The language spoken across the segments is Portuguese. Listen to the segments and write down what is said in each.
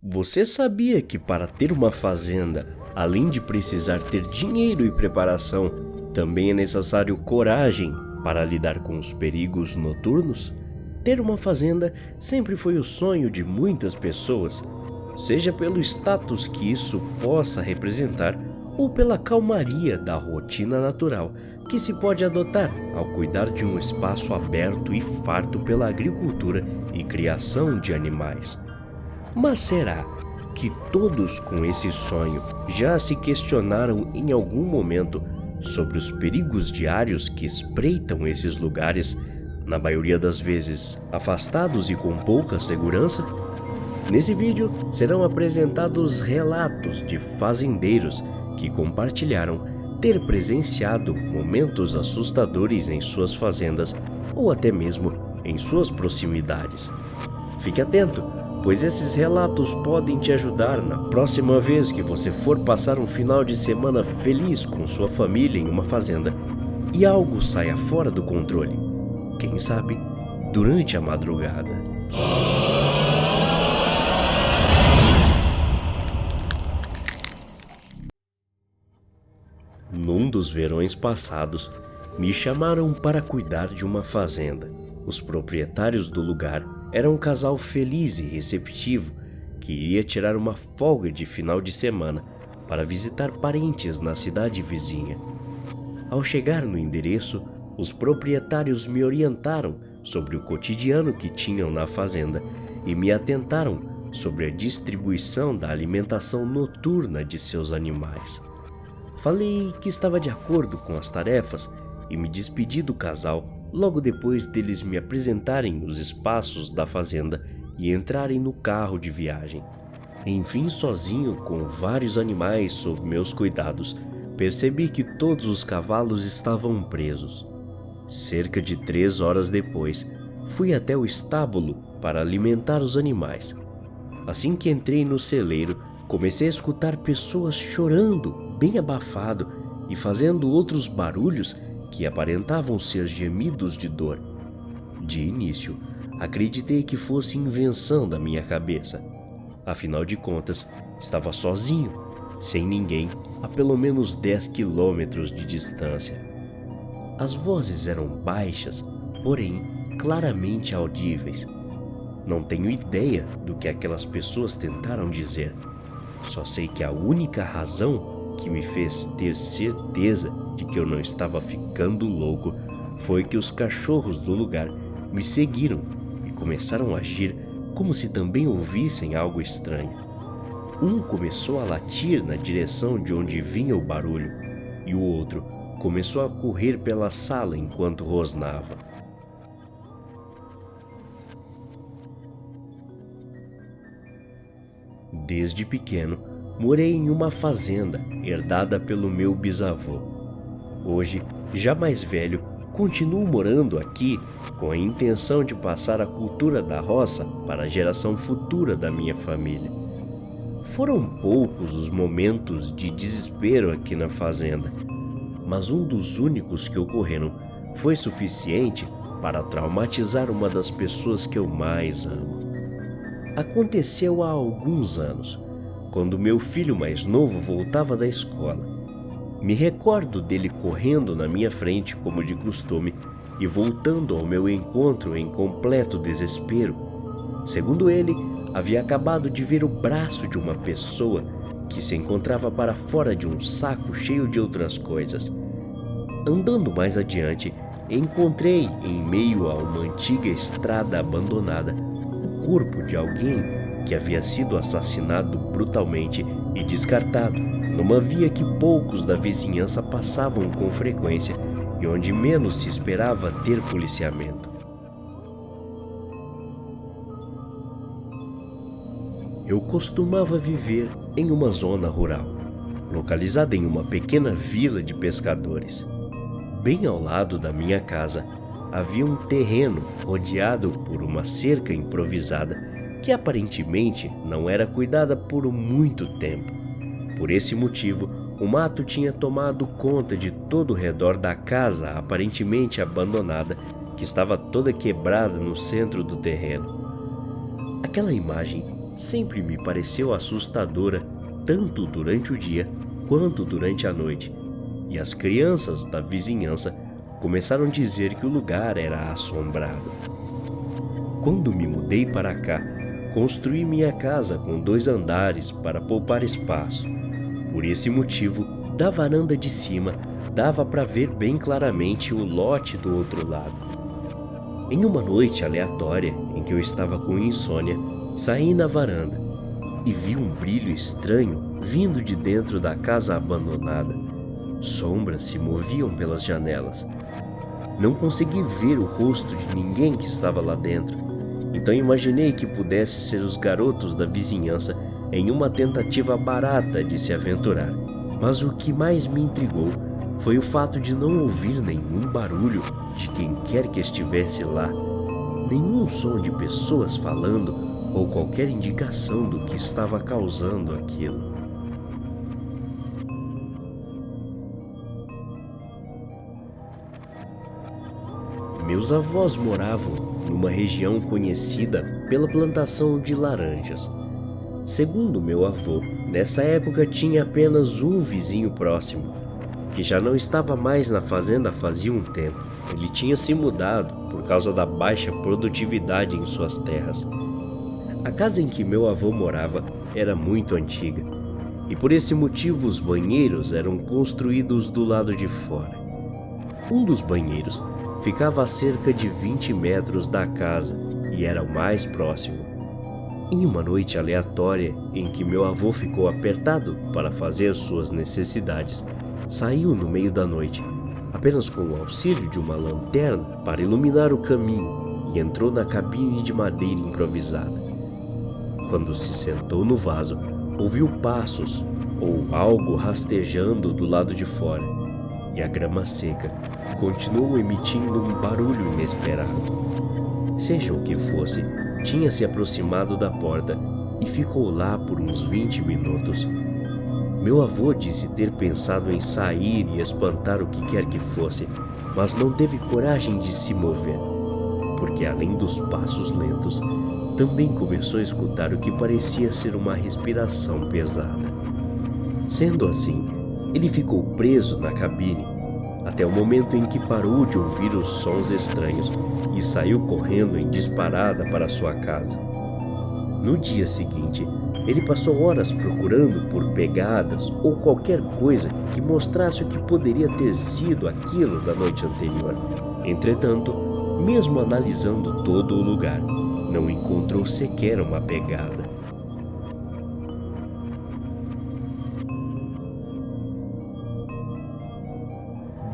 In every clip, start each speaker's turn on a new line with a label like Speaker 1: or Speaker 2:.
Speaker 1: Você sabia que para ter uma fazenda, além de precisar ter dinheiro e preparação, também é necessário coragem para lidar com os perigos noturnos? Ter uma fazenda sempre foi o sonho de muitas pessoas, seja pelo status que isso possa representar ou pela calmaria da rotina natural que se pode adotar ao cuidar de um espaço aberto e farto pela agricultura e criação de animais. Mas será que todos com esse sonho já se questionaram em algum momento sobre os perigos diários que espreitam esses lugares, na maioria das vezes afastados e com pouca segurança? Nesse vídeo serão apresentados relatos de fazendeiros que compartilharam ter presenciado momentos assustadores em suas fazendas ou até mesmo em suas proximidades. Fique atento, pois esses relatos podem te ajudar na próxima vez que você for passar um final de semana feliz com sua família em uma fazenda e algo saia fora do controle. Quem sabe, durante a madrugada. Num dos verões passados, me chamaram para cuidar de uma fazenda. Os proprietários do lugar eram um casal feliz e receptivo que iria tirar uma folga de final de semana para visitar parentes na cidade vizinha. Ao chegar no endereço, os proprietários me orientaram sobre o cotidiano que tinham na fazenda e me atentaram sobre a distribuição da alimentação noturna de seus animais. Falei que estava de acordo com as tarefas e me despedi do casal logo depois deles me apresentarem os espaços da fazenda e entrarem no carro de viagem. Enfim, sozinho, com vários animais sob meus cuidados, percebi que todos os cavalos estavam presos. Cerca de 3 horas depois, fui até o estábulo para alimentar os animais. Assim que entrei no celeiro, comecei a escutar pessoas chorando, bem abafado, e fazendo outros barulhos que aparentavam ser gemidos de dor. De início, acreditei que fosse invenção da minha cabeça. Afinal de contas, estava sozinho, sem ninguém, a pelo menos 10 quilômetros de distância. As vozes eram baixas, porém claramente audíveis. Não tenho ideia do que aquelas pessoas tentaram dizer. Só sei que a única razão que me fez ter certeza de que eu não estava ficando louco foi que os cachorros do lugar me seguiram e começaram a agir como se também ouvissem algo estranho. Um começou a latir na direção de onde vinha o barulho e o outro começou a correr pela sala enquanto rosnava. Desde pequeno, morei em uma fazenda herdada pelo meu bisavô. Hoje, já mais velho, continuo morando aqui com a intenção de passar a cultura da roça para a geração futura da minha família. Foram poucos os momentos de desespero aqui na fazenda, mas um dos únicos que ocorreram foi suficiente para traumatizar uma das pessoas que eu mais amo. Aconteceu há alguns anos, quando meu filho mais novo voltava da escola. Me recordo dele correndo na minha frente como de costume e voltando ao meu encontro em completo desespero. Segundo ele, havia acabado de ver o braço de uma pessoa que se encontrava para fora de um saco cheio de outras coisas. Andando mais adiante, encontrei, em meio a uma antiga estrada abandonada, o corpo de alguém que havia sido assassinado brutalmente e descartado numa via que poucos da vizinhança passavam com frequência e onde menos se esperava ter policiamento. Eu costumava viver em uma zona rural, localizada em uma pequena vila de pescadores. Bem ao lado da minha casa havia um terreno rodeado por uma cerca improvisada que aparentemente não era cuidada por muito tempo. Por esse motivo, o mato tinha tomado conta de todo o redor da casa aparentemente abandonada, que estava toda quebrada no centro do terreno. Aquela imagem sempre me pareceu assustadora, tanto durante o dia quanto durante a noite, e as crianças da vizinhança começaram a dizer que o lugar era assombrado. Quando me mudei para cá, construí minha casa com 2 andares para poupar espaço. Por esse motivo, da varanda de cima dava para ver bem claramente o lote do outro lado. Em uma noite aleatória em que eu estava com insônia, saí na varanda e vi um brilho estranho vindo de dentro da casa abandonada. Sombras se moviam pelas janelas. Não consegui ver o rosto de ninguém que estava lá dentro, então imaginei que pudesse ser os garotos da vizinhança em uma tentativa barata de se aventurar. Mas o que mais me intrigou foi o fato de não ouvir nenhum barulho de quem quer que estivesse lá, nenhum som de pessoas falando ou qualquer indicação do que estava causando aquilo. Meus avós moravam numa região conhecida pela plantação de laranjas. Segundo meu avô, nessa época tinha apenas um vizinho próximo, que já não estava mais na fazenda fazia um tempo. Ele tinha se mudado por causa da baixa produtividade em suas terras. A casa em que meu avô morava era muito antiga, e por esse motivo os banheiros eram construídos do lado de fora. Um dos banheiros ficava a cerca de 20 metros da casa e era o mais próximo. Em uma noite aleatória em que meu avô ficou apertado para fazer suas necessidades, saiu no meio da noite, apenas com o auxílio de uma lanterna para iluminar o caminho, e entrou na cabine de madeira improvisada. Quando se sentou no vaso, ouviu passos ou algo rastejando do lado de fora, e a grama seca continuou emitindo um barulho inesperado. Seja o que fosse, tinha se aproximado da porta e ficou lá por uns 20 minutos. Meu avô disse ter pensado em sair e espantar o que quer que fosse, mas não teve coragem de se mover, porque além dos passos lentos, também começou a escutar o que parecia ser uma respiração pesada. Sendo assim, ele ficou preso na cabine até o momento em que parou de ouvir os sons estranhos e saiu correndo em disparada para sua casa. No dia seguinte, ele passou horas procurando por pegadas ou qualquer coisa que mostrasse o que poderia ter sido aquilo da noite anterior. Entretanto, mesmo analisando todo o lugar, não encontrou sequer uma pegada.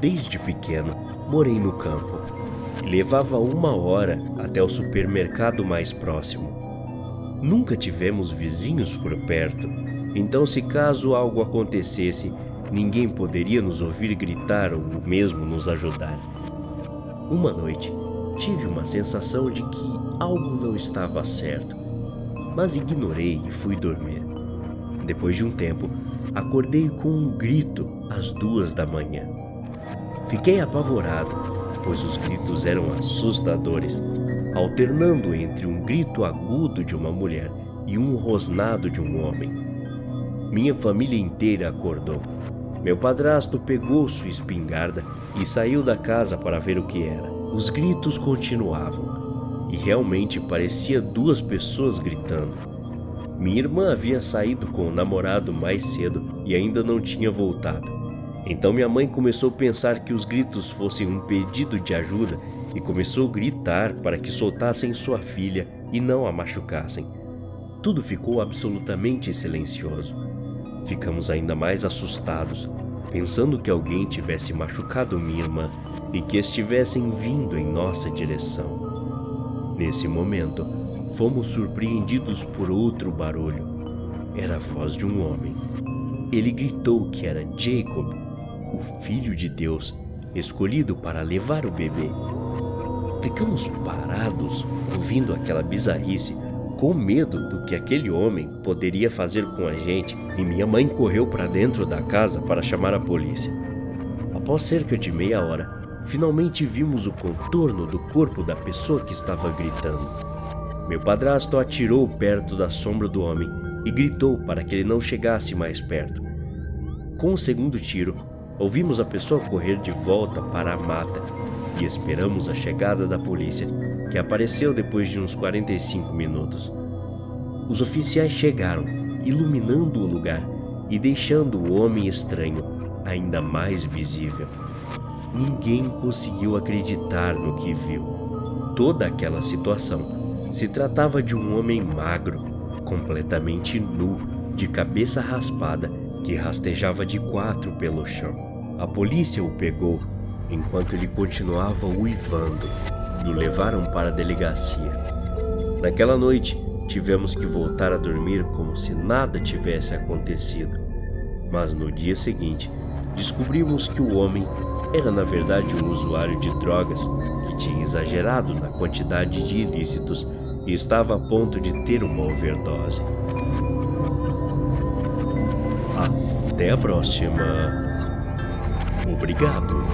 Speaker 1: Desde pequeno, morei no campo e levava 1 hora até o supermercado mais próximo. Nunca tivemos vizinhos por perto, então se caso algo acontecesse, ninguém poderia nos ouvir gritar ou mesmo nos ajudar. Uma noite, tive uma sensação de que algo não estava certo, mas ignorei e fui dormir. Depois de um tempo, acordei com um grito às 2 da manhã. Fiquei apavorado, pois os gritos eram assustadores, alternando entre um grito agudo de uma mulher e um rosnado de um homem. Minha família inteira acordou. Meu padrasto pegou sua espingarda e saiu da casa para ver o que era. Os gritos continuavam, e realmente parecia 2 pessoas gritando. Minha irmã havia saído com o namorado mais cedo e ainda não tinha voltado. Então minha mãe começou a pensar que os gritos fossem um pedido de ajuda e começou a gritar para que soltassem sua filha e não a machucassem. Tudo ficou absolutamente silencioso. Ficamos ainda mais assustados, pensando que alguém tivesse machucado minha irmã e que estivessem vindo em nossa direção. Nesse momento, fomos surpreendidos por outro barulho. Era a voz de um homem. Ele gritou que era Jacob, o Filho de Deus, escolhido para levar o bebê. Ficamos parados, ouvindo aquela bizarrice, com medo do que aquele homem poderia fazer com a gente, e minha mãe correu para dentro da casa para chamar a polícia. Após cerca de meia hora, finalmente vimos o contorno do corpo da pessoa que estava gritando. Meu padrasto atirou perto da sombra do homem e gritou para que ele não chegasse mais perto. Com o segundo tiro, ouvimos a pessoa correr de volta para a mata e esperamos a chegada da polícia, que apareceu depois de uns 45 minutos. Os oficiais chegaram, iluminando o lugar e deixando o homem estranho ainda mais visível. Ninguém conseguiu acreditar no que viu. Toda aquela situação se tratava de um homem magro, completamente nu, de cabeça raspada, que rastejava de quatro pelo chão. A polícia o pegou enquanto ele continuava uivando e o levaram para a delegacia. Naquela noite, tivemos que voltar a dormir como se nada tivesse acontecido. Mas no dia seguinte, descobrimos que o homem era na verdade um usuário de drogas que tinha exagerado na quantidade de ilícitos e estava a ponto de ter uma overdose. Até a próxima. Obrigado.